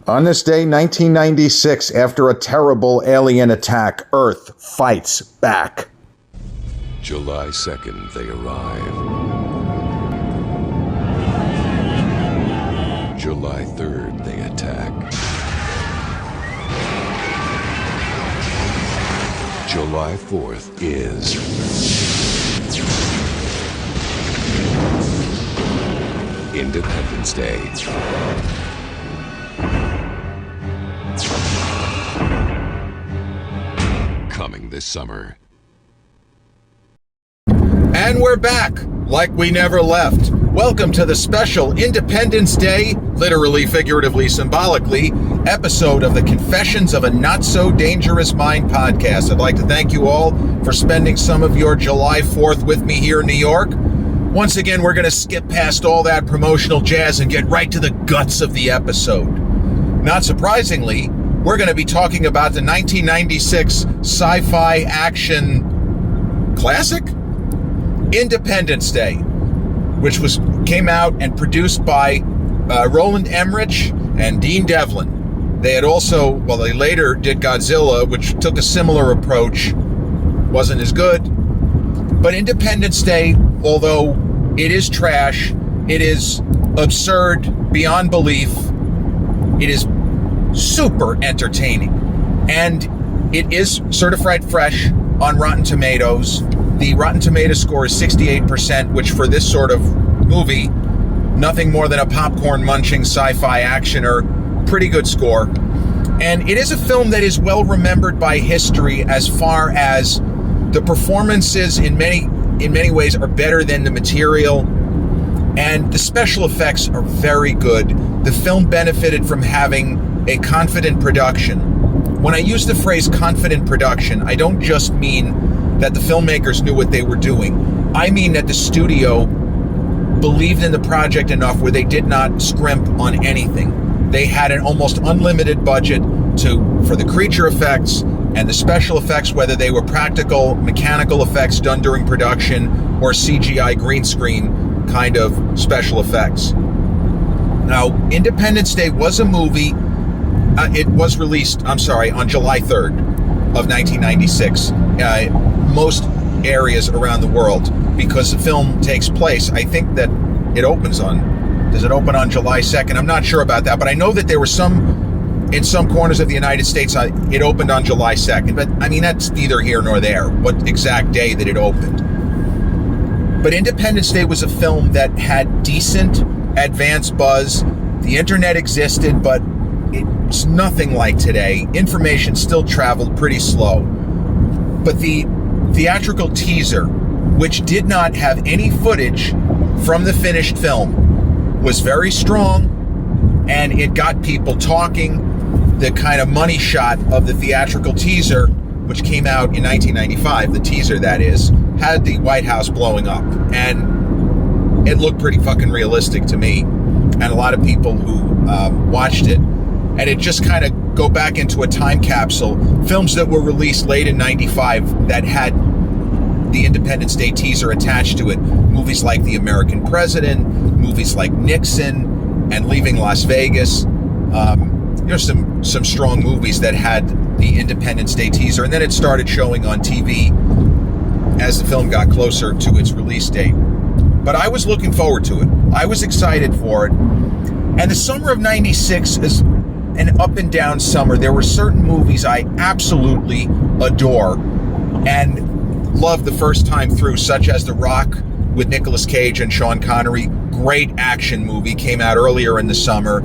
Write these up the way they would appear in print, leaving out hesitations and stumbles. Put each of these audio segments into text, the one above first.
On this day, 1996, after a terrible alien attack, Earth fights back. July 2nd, they arrive. July 3rd, they attack. July 4th is Independence Day. Coming this summer. And we're back, like we never left. Welcome to the special Independence Day, literally, figuratively, symbolically, episode of the Confessions of a Not-So-Dangerous Mind podcast. I'd like to thank you all for spending some of your July 4th with me here in New York. Once again, we're going to skip past all that promotional jazz and get right to the guts of the episode. Not surprisingly, we're going to be talking about the 1996 sci-fi action classic, Independence Day, which came out and produced by Roland Emmerich and Dean Devlin. They later did Godzilla, which took a similar approach, wasn't as good. But Independence Day, although it is trash, it is absurd beyond belief, it is super entertaining, and it is certified fresh on Rotten Tomatoes. The Rotten Tomatoes score is 68%, which for this sort of movie, nothing more than a popcorn-munching sci-fi actioner, pretty good score. And it is a film that is well remembered by history as far as the performances in many ways are better than the material, and the special effects are very good. The film benefited from having a confident production. When I use the phrase confident production, I don't just mean that the filmmakers knew what they were doing. I mean that the studio believed in the project enough where they did not scrimp on anything. They had an almost unlimited budget for the creature effects and the special effects, whether they were practical, mechanical effects done during production or CGI green screen kind of special effects. Now, Independence Day was a movie. It was released, on July 3rd of 1996. Most areas around the world, because the film takes place, I think that it opens does it open on July 2nd? I'm not sure about that, but I know that there were in some corners of the United States, it opened on July 2nd, but I mean, that's neither here nor there, what exact day that it opened. But Independence Day was a film that had decent advance buzz. The internet existed, but it's nothing like today. Information still traveled pretty slow. But the theatrical teaser, which did not have any footage from the finished film, was very strong, and it got people talking. The kind of money shot of the theatrical teaser, which came out in 1995, the teaser that is, had the White House blowing up, and it looked pretty fucking realistic to me, and a lot of people who watched it. And it just kind of go back into a time capsule. Films that were released late in 95 that had the Independence Day teaser attached to it. Movies like The American President, movies like Nixon and Leaving Las Vegas. There's some strong movies that had the Independence Day teaser. And then it started showing on TV as the film got closer to its release date. But I was looking forward to it. I was excited for it. And the summer of 96 is an up and down summer. There were certain movies I absolutely adore and loved the first time through, such as The Rock with Nicolas Cage and Sean Connery. Great action movie, came out earlier in the summer.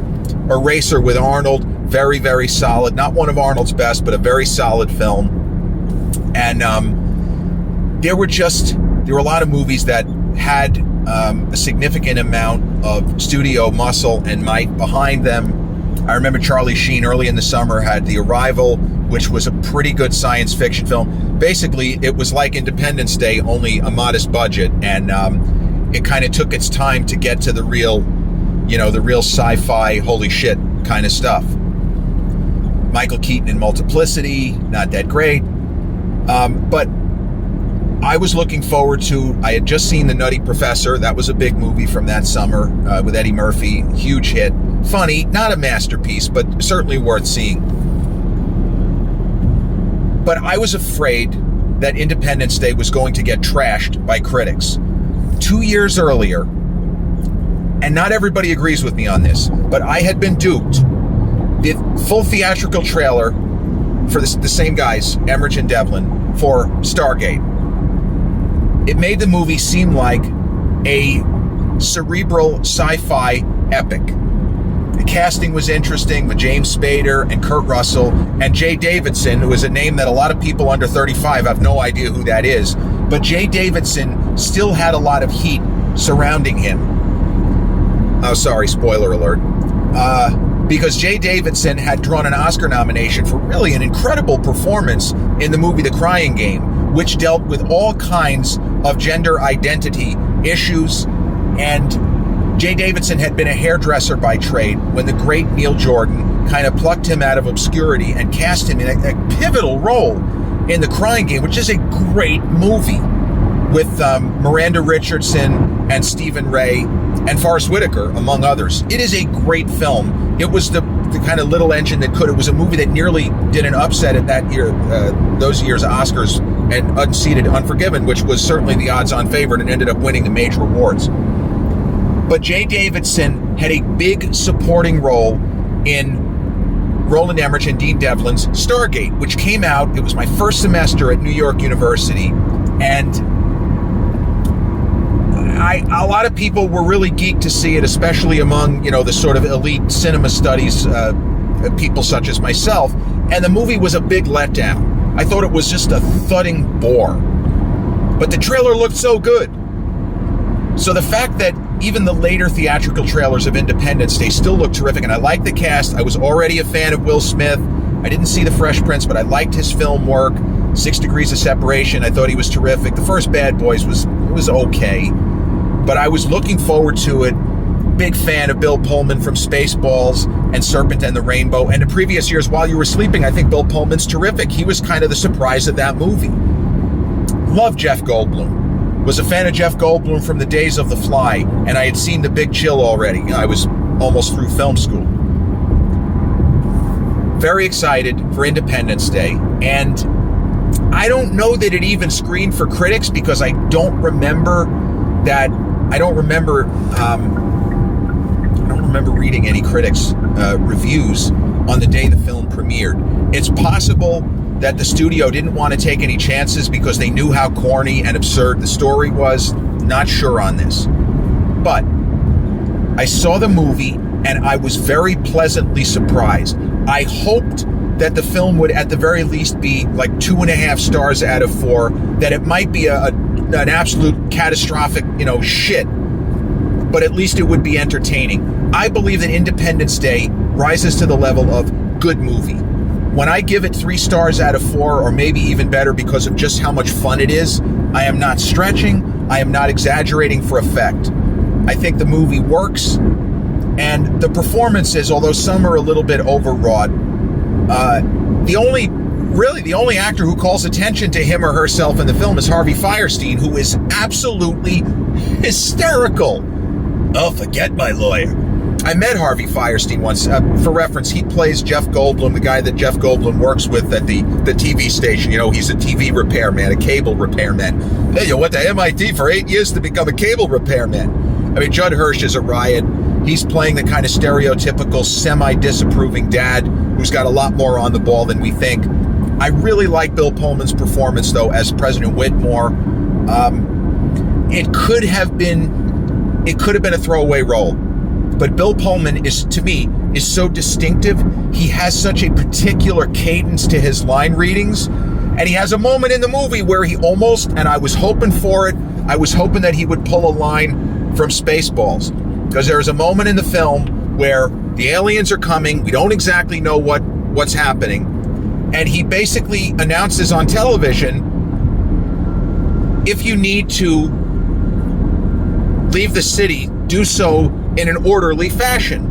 Eraser with Arnold, very, very solid. Not one of Arnold's best, but a very solid film. And there were a lot of movies that had a significant amount of studio muscle and might behind them. I remember Charlie Sheen early in the summer had The Arrival, which was a pretty good science fiction film. Basically, it was like Independence Day, only a modest budget, and it kind of took its time to get to the real sci-fi, holy shit kind of stuff. Michael Keaton in Multiplicity, not that great. But I was looking forward to, I had just seen The Nutty Professor. That was a big movie from that summer with Eddie Murphy, huge hit. funny, not a masterpiece, but certainly worth seeing. But I was afraid that Independence Day was going to get trashed by critics. 2 years earlier, and not everybody agrees with me on this, but I had been duped. The full theatrical trailer for the same guys, Emmerich and Devlin, for Stargate. It made the movie seem like a cerebral sci-fi epic. The casting was interesting with James Spader and Kurt Russell and Jay Davidson, who is a name that a lot of people under 35 have no idea who that is. But Jay Davidson still had a lot of heat surrounding him. Oh, sorry, spoiler alert. Because Jay Davidson had drawn an Oscar nomination for really an incredible performance in the movie The Crying Game, which dealt with all kinds of gender identity issues. And Jay Davidson had been a hairdresser by trade when the great Neil Jordan kind of plucked him out of obscurity and cast him in a pivotal role in The Crying Game, which is a great movie with Miranda Richardson and Stephen Ray and Forrest Whitaker, among others. It is a great film. It was the kind of little engine that could. It was a movie that nearly did an upset at that year, those year's Oscars, and unseated Unforgiven, which was certainly the odds-on favorite and ended up winning the major awards. But Jay Davidson had a big supporting role in Roland Emmerich and Dean Devlin's Stargate, which came out. It was my first semester at New York University, and a lot of people were really geeked to see it, especially among, the sort of elite cinema studies people such as myself. And the movie was a big letdown. I thought it was just a thudding bore. But the trailer looked so good. So the fact that even the later theatrical trailers of Independence Day still look terrific, and I liked the cast. I was already a fan of Will Smith. I didn't see The Fresh Prince, but I liked his film work. 6 Degrees of Separation, I thought he was terrific. The first Bad Boys was okay. But I was looking forward to it. Big fan of Bill Pullman from Spaceballs and Serpent and the Rainbow. And in previous years, While You Were Sleeping, I think Bill Pullman's terrific. He was kind of the surprise of that movie. Love Jeff Goldblum. Was a fan of Jeff Goldblum from the days of The Fly, and I had seen The Big Chill already. I was almost through film school. Very excited for Independence Day. And I don't know that it even screened for critics because I don't remember reading any critics' reviews on the day the film premiered. It's possible that the studio didn't want to take any chances because they knew how corny and absurd the story was. Not sure on this. But I saw the movie and I was very pleasantly surprised. I hoped that the film would at the very least be like 2.5 stars out of 4, that it might be an absolute catastrophic, shit, but at least it would be entertaining. I believe that Independence Day rises to the level of good movie. When I give it 3 stars out of 4, or maybe even better because of just how much fun it is, I am not stretching, I am not exaggerating for effect. I think the movie works, and the performances, although some are a little bit overwrought, the only actor who calls attention to him or herself in the film is Harvey Fierstein, who is absolutely hysterical. Oh, forget my lawyer. I met Harvey Fierstein once. For reference, he plays Jeff Goldblum, the guy that Jeff Goldblum works with at the TV station. He's a TV repairman, a cable repairman. Hey, you went to MIT for 8 years to become a cable repairman. I mean, Judd Hirsch is a riot. He's playing the kind of stereotypical semi-disapproving dad who's got a lot more on the ball than we think. I really like Bill Pullman's performance, though, as President Whitmore. It could have been a throwaway role, but Bill Pullman is so distinctive. He has such a particular cadence to his line readings, and he has a moment in the movie where he almost, and I was hoping for it, I was hoping that he would pull a line from Spaceballs, because there is a moment in the film where the aliens are coming. We don't exactly know what's happening. And he basically announces on television, if you need to leave the city, do so in an orderly fashion.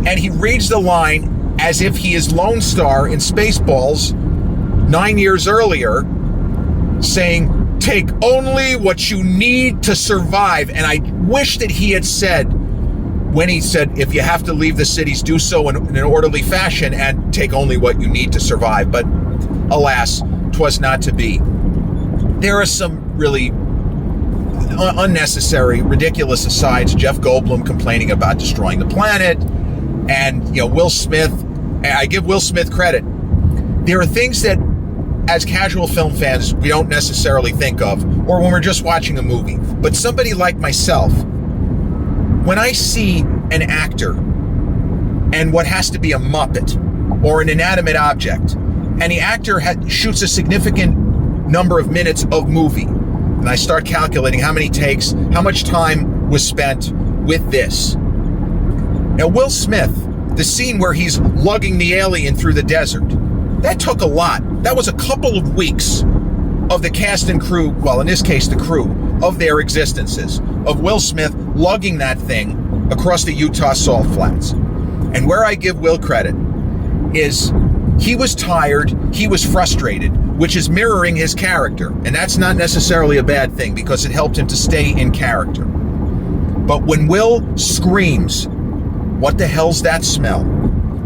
And he reads the line as if he is Lone Star in Spaceballs 9 years earlier, saying, take only what you need to survive. And I wish that he had said, when he said, if you have to leave the cities, do so in an orderly fashion and take only what you need to survive. But alas, 'twas not to be. There are some really unnecessary, ridiculous asides. Jeff Goldblum complaining about destroying the planet, and Will Smith. I give Will Smith credit. There are things that, as casual film fans, we don't necessarily think of, or when we're just watching a movie. But somebody like myself, when I see an actor and what has to be a Muppet or an inanimate object, and the actor shoots a significant number of minutes of movie, and I start calculating how many takes, how much time was spent with this. Now, Will Smith, the scene where he's lugging the alien through the desert, that took a lot. That was a couple of weeks of the cast and crew, well, in this case, the crew, of their existences, of Will Smith lugging that thing across the Utah salt flats. And where I give Will credit is he was tired, he was frustrated, which is mirroring his character. And that's not necessarily a bad thing because it helped him to stay in character. But when Will screams, "What the hell's that smell?"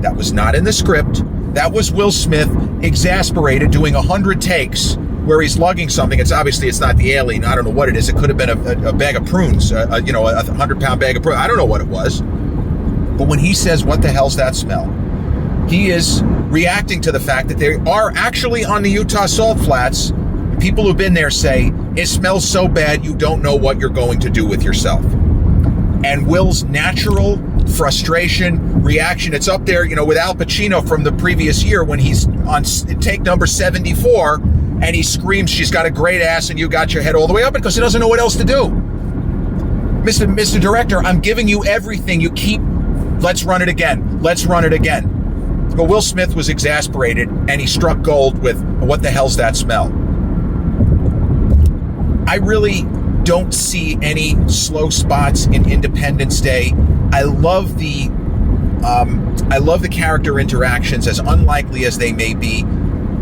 That was not in the script. That was Will Smith exasperated doing 100 takes where he's lugging something. It's not the alien. I don't know what it is. It could have been a bag of prunes, a 100-pound bag of prunes. I don't know what it was. But when he says, "What the hell's that smell?" he is reacting to the fact that they are actually on the Utah salt flats. People who've been there say, it smells so bad you don't know what you're going to do with yourself. And Will's natural frustration, reaction, it's up there, with Al Pacino from the previous year when he's on take number 74 and he screams, "She's got a great ass and you got your head all the way up," because he doesn't know what else to do. Mr. Director, I'm giving you everything. You keep, let's run it again. Let's run it again. But Will Smith was exasperated and he struck gold with, "What the hell's that smell?" I really don't see any slow spots in Independence Day. I love the character interactions, as unlikely as they may be.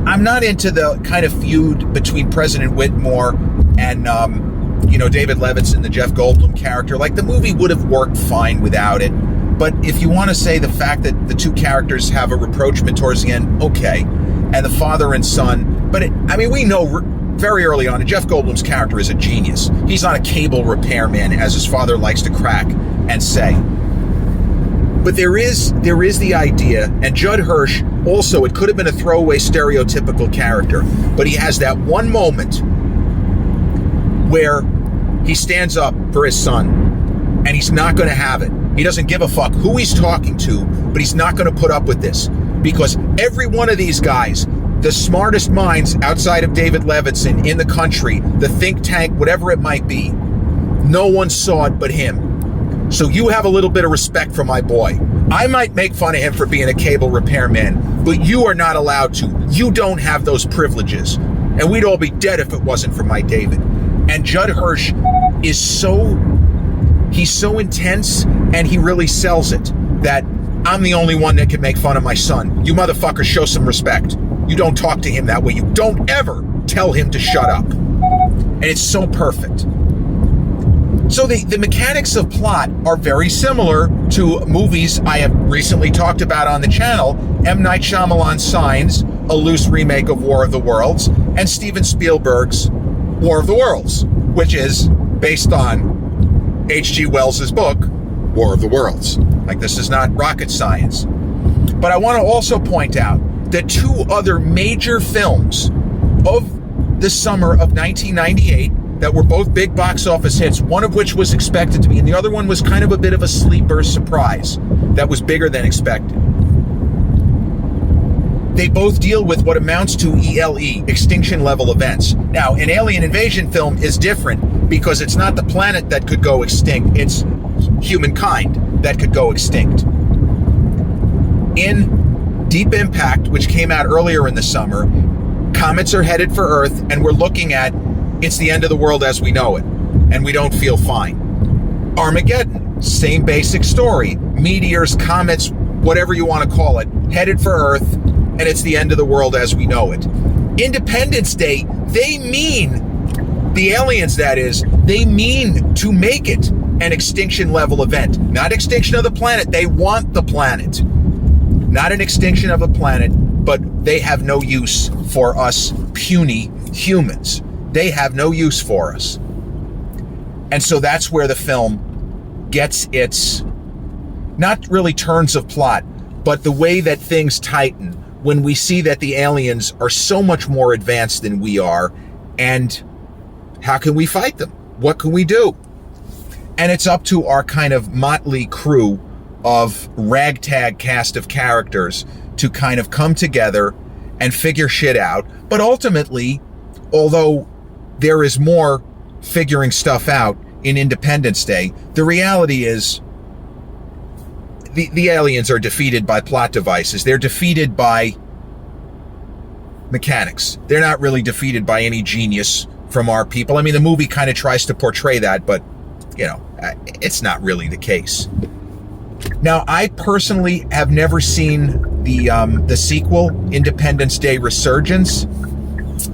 I'm not into the kind of feud between President Whitmore and David Levinson, the Jeff Goldblum character. Like, the movie would have worked fine without it. But if you want to say the fact that the two characters have a rapprochement towards the end, okay, and the father and son, but we know very early on, Jeff Goldblum's character is a genius. He's not a cable repairman, as his father likes to crack and say. But there is the idea, and Judd Hirsch also, it could have been a throwaway stereotypical character, but he has that one moment where he stands up for his son, and he's not going to have it. He doesn't give a fuck who he's talking to, but he's not going to put up with this, because every one of these guys, the smartest minds outside of David Levinson in the country, the think tank, whatever it might be, no one saw it but him. So you have a little bit of respect for my boy. I might make fun of him for being a cable repairman, but you are not allowed to. You don't have those privileges. And we'd all be dead if it wasn't for my David. And Judd Hirsch is he's so intense, and he really sells it, that I'm the only one that can make fun of my son. You motherfuckers show some respect. You don't talk to him that way. You don't ever tell him to shut up. And it's so perfect. So the mechanics of plot are very similar to movies I have recently talked about on the channel. M. Night Shyamalan's Signs, a loose remake of War of the Worlds, and Steven Spielberg's War of the Worlds, which is based on H.G. Wells' book, War of the Worlds. Like, this is not rocket science. But I want to also point out that two other major films of the summer of 1998 that were both big box office hits, one of which was expected to be, and the other one was kind of a bit of a sleeper surprise that was bigger than expected. They both deal with what amounts to ELE, extinction level events. Now, an alien invasion film is different because it's not the planet that could go extinct, it's humankind that could go extinct. In Deep Impact, which came out earlier in the summer, comets are headed for Earth, and we're looking at it's the end of the world as we know it, and we don't feel fine. Armageddon, same basic story. Meteors, comets, whatever you want to call it, headed for Earth, and it's the end of the world as we know it. Independence Day, they mean, the aliens that is, they mean to make it an extinction level event. Not extinction of the planet. They want the planet. Not an extinction of a planet, but they have no use for us puny humans. They have no use for us. And so that's where the film gets its, not really turns of plot, but the way that things tighten when we see that the aliens are so much more advanced than we are, and how can we fight them? What can we do? And it's up to our kind of motley crew of ragtag cast of characters to kind of come together and figure shit out. But ultimately, although there is more figuring stuff out in Independence Day, the reality is the aliens are defeated by plot devices. They're defeated by mechanics. They're not really defeated by any genius from our people. I mean, the movie kind of tries to portray that, but, you know, it's not really the case. Now, I personally have never seen the sequel, Independence Day Resurgence.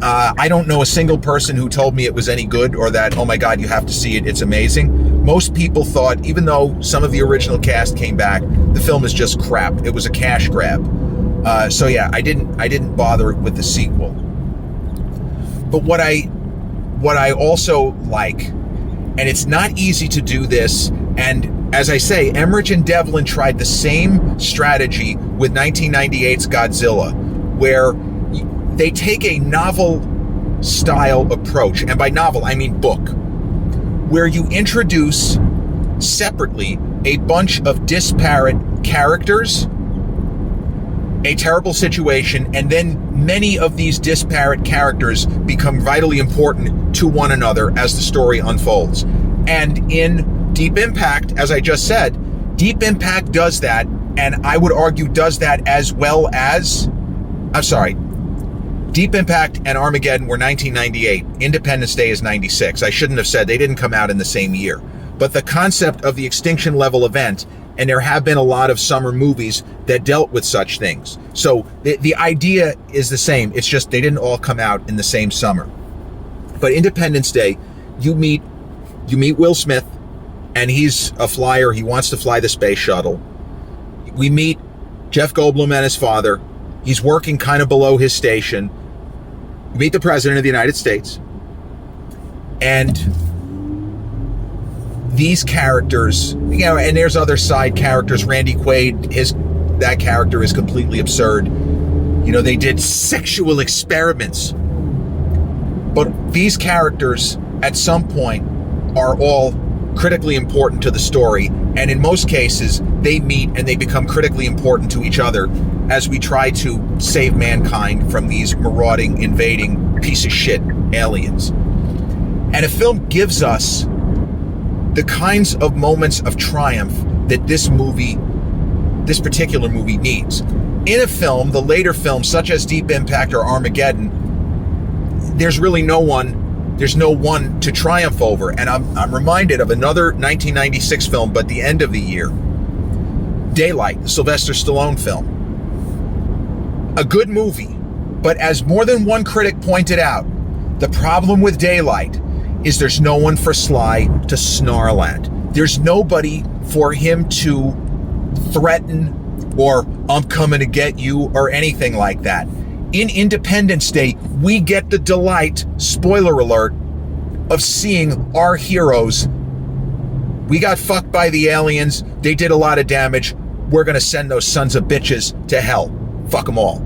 I don't know a single person who told me it was any good or that, oh my God, you have to see it, it's amazing. Most people thought, even though some of the original cast came back, the film is just crap. It was a cash grab. So yeah, I didn't bother with the sequel. But what I also like, and it's not easy to do this, and as I say, Emmerich and Devlin tried the same strategy with 1998's Godzilla, where they take a novel style approach, and by novel I mean book, where you introduce separately a bunch of disparate characters, a terrible situation, and then many of these disparate characters become vitally important to one another as the story unfolds. And in Deep Impact, as I just said, Deep Impact does that, and I would argue does that as well as, Deep Impact and Armageddon were 1998. Independence Day is 96. I shouldn't have said, they didn't come out in the same year. But the concept of the extinction level event, and there have been a lot of summer movies that dealt with such things. So the idea is the same. It's just they didn't all come out in the same summer. But Independence Day, you meet Will Smith, and he's a flyer. He wants to fly the space shuttle. We meet Jeff Goldblum and his father. He's working kind of below his station. We meet the President of the United States. And these characters, you know, and there's other side characters. Randy Quaid, that character is completely absurd. You know, they did sexual experiments. But these characters, at some point, are all critically important to the story, and in most cases they meet and they become critically important to each other as we try to save mankind from these marauding, invading piece of shit aliens. And a film gives us the kinds of moments of triumph that this particular movie needs. In a film, the later films such as Deep Impact or Armageddon, there's no one to triumph over. And I'm reminded of another 1996 film, but the end of the year, Daylight, the Sylvester Stallone film. A good movie, but as more than one critic pointed out, the problem with Daylight is there's no one for Sly to snarl at. There's nobody for him to threaten or I'm coming to get you or anything like that. In Independence Day, we get the delight, spoiler alert, of seeing our heroes. We got fucked by the aliens. They did a lot of damage. We're going to send those sons of bitches to hell. Fuck them all.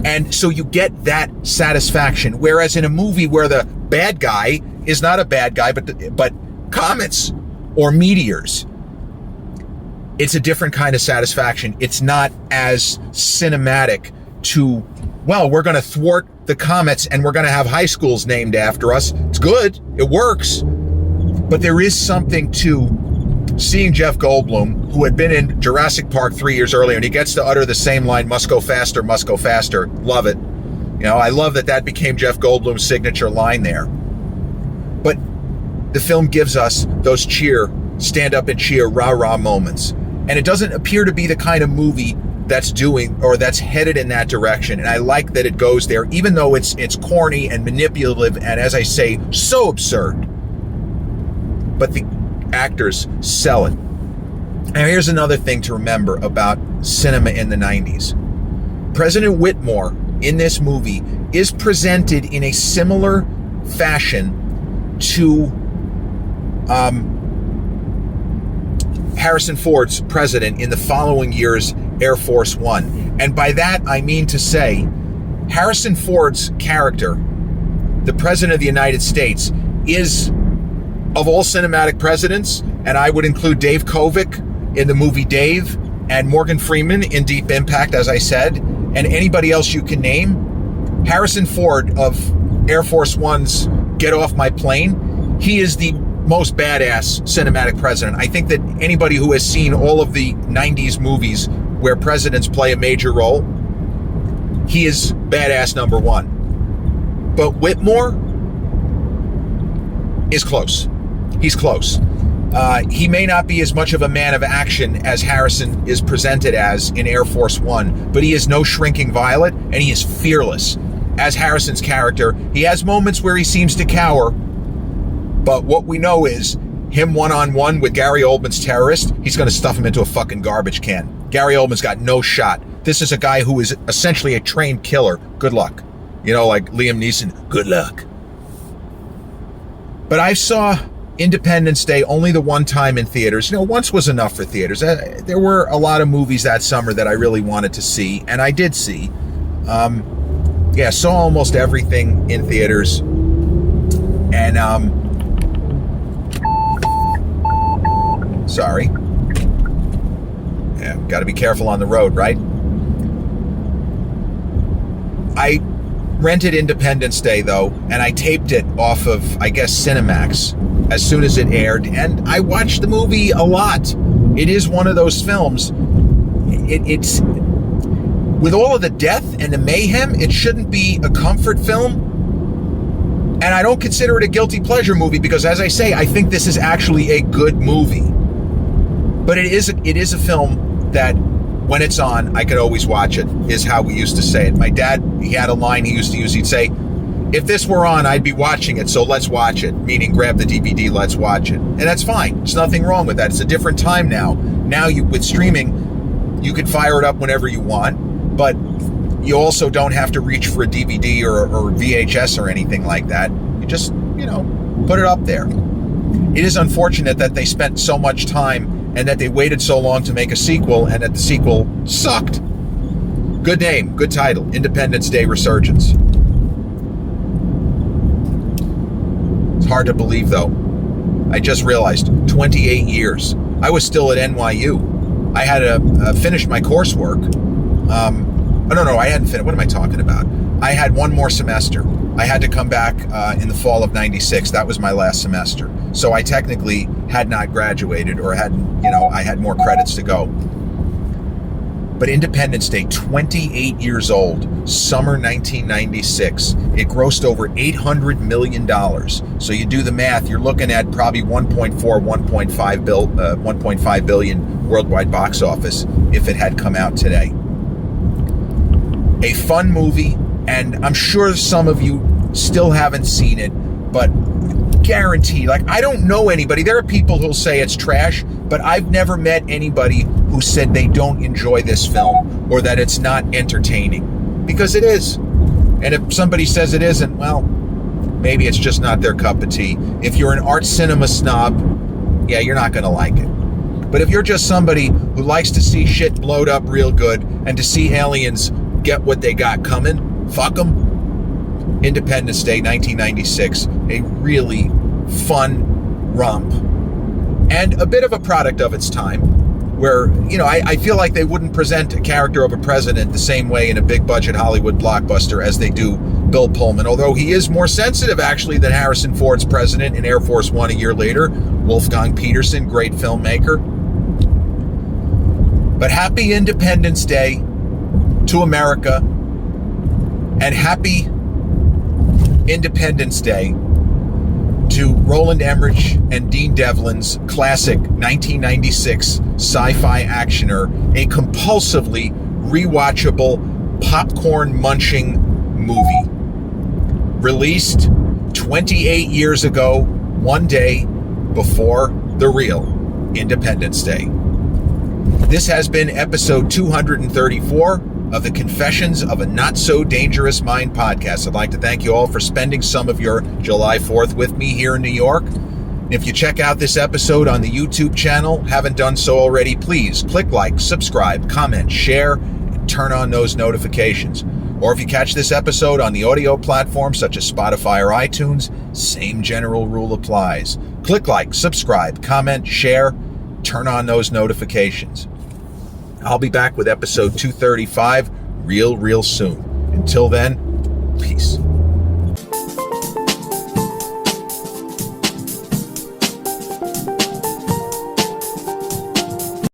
And so you get that satisfaction. Whereas in a movie where the bad guy is not a bad guy, but comets or meteors, it's a different kind of satisfaction. It's not as cinematic to, well, we're going to thwart the comets and we're going to have high schools named after us. It's good. It works. But there is something to seeing Jeff Goldblum, who had been in Jurassic Park 3 years earlier, and he gets to utter the same line, must go faster, must go faster. Love it. You know, I love that became Jeff Goldblum's signature line there. But the film gives us those stand up and cheer, rah-rah moments. And it doesn't appear to be the kind of movie that's headed in that direction. And I like that it goes there, even though it's corny and manipulative and, as I say, so absurd. But actors sell it. And here's another thing to remember about cinema in the 90s. President Whitmore in this movie is presented in a similar fashion to Harrison Ford's president in the following year's Air Force One. And by that, I mean to say, Harrison Ford's character, the President of the United States, is, of all cinematic presidents, and I would include Dave Kovic in the movie Dave, and Morgan Freeman in Deep Impact, as I said, and anybody else you can name, Harrison Ford of Air Force One's Get Off My Plane, he is the most badass cinematic president. I think that anybody who has seen all of the 90s movies where presidents play a major role, he is badass number one. But Whitmore is close. He's close. He may not be as much of a man of action as Harrison is presented as in Air Force One, but he is no shrinking violet, and he is fearless. As Harrison's character, he has moments where he seems to cower, but what we know is him one-on-one with Gary Oldman's terrorist, he's going to stuff him into a fucking garbage can. Gary Oldman's got no shot. This is a guy who is essentially a trained killer. Good luck. You know, like Liam Neeson, good luck. But I saw Independence Day only the one time in theaters. You know, once was enough for theaters. There were a lot of movies that summer that I really wanted to see, and I did see. Saw almost everything in theaters. And, sorry. Yeah, got to be careful on the road, right? I rented Independence Day, though, and I taped it off of, I guess, Cinemax as soon as it aired, and I watched the movie a lot. It is one of those films. It's with all of the death and the mayhem, it shouldn't be a comfort film. And I don't consider it a guilty pleasure movie because, as I say, I think this is actually a good movie. But it is a film that, when it's on, I could always watch it, is how we used to say it. My dad, he had a line he used to use. He'd say, if this were on, I'd be watching it, so let's watch it. Meaning, grab the DVD, let's watch it. And that's fine. There's nothing wrong with that. It's a different time now. Now, with streaming, you can fire it up whenever you want, but you also don't have to reach for a DVD or VHS or anything like that. You just, put it up there. It is unfortunate that they spent so much time and that they waited so long to make a sequel, and that the sequel sucked. Good name, good title, Independence Day Resurgence. It's hard to believe, though. I just realized, 28 years. I was still at NYU. I had finished my coursework. I hadn't finished. What am I talking about? I had one more semester. I had to come back in the fall of 96. That was my last semester. So I technically had not graduated, or I had more credits to go. But Independence Day, 28 years old, summer 1996. It grossed over $800 million. So you do the math, you're looking at probably 1.5 billion worldwide box office if it had come out today. A fun movie, and I'm sure some of you still haven't seen it, but guaranteed, I don't know anybody. There are people who'll say it's trash, but I've never met anybody who said they don't enjoy this film or that it's not entertaining, because it is. And if somebody says it isn't, well, maybe it's just not their cup of tea. If you're an art cinema snob, yeah, you're not going to like it. But if you're just somebody who likes to see shit blowed up real good and to see aliens get what they got coming, fuck them. Independence Day 1996, a really fun romp and a bit of a product of its time, where I feel like they wouldn't present a character of a president the same way in a big budget Hollywood blockbuster as they do Bill Pullman, although he is more sensitive actually than Harrison Ford's president in Air Force One a year later. Wolfgang Petersen, great filmmaker. But happy Independence Day to America, and happy Independence Day to Roland Emmerich and Dean Devlin's classic 1996 sci-fi actioner, a compulsively rewatchable, popcorn-munching movie. Released 28 years ago, one day before the real Independence Day. This has been episode 234 of the Confessions of a Not So Dangerous Mind podcast. I'd like to thank you all for spending some of your July 4th with me here in New York. If you check out this episode on the YouTube channel, haven't done so already, please click like, subscribe, comment, share, and turn on those notifications. Or if you catch this episode on the audio platforms such as Spotify or iTunes, same general rule applies. Click like, subscribe, comment, share, turn on those notifications. I'll be back with episode 235 real soon. Until then, peace.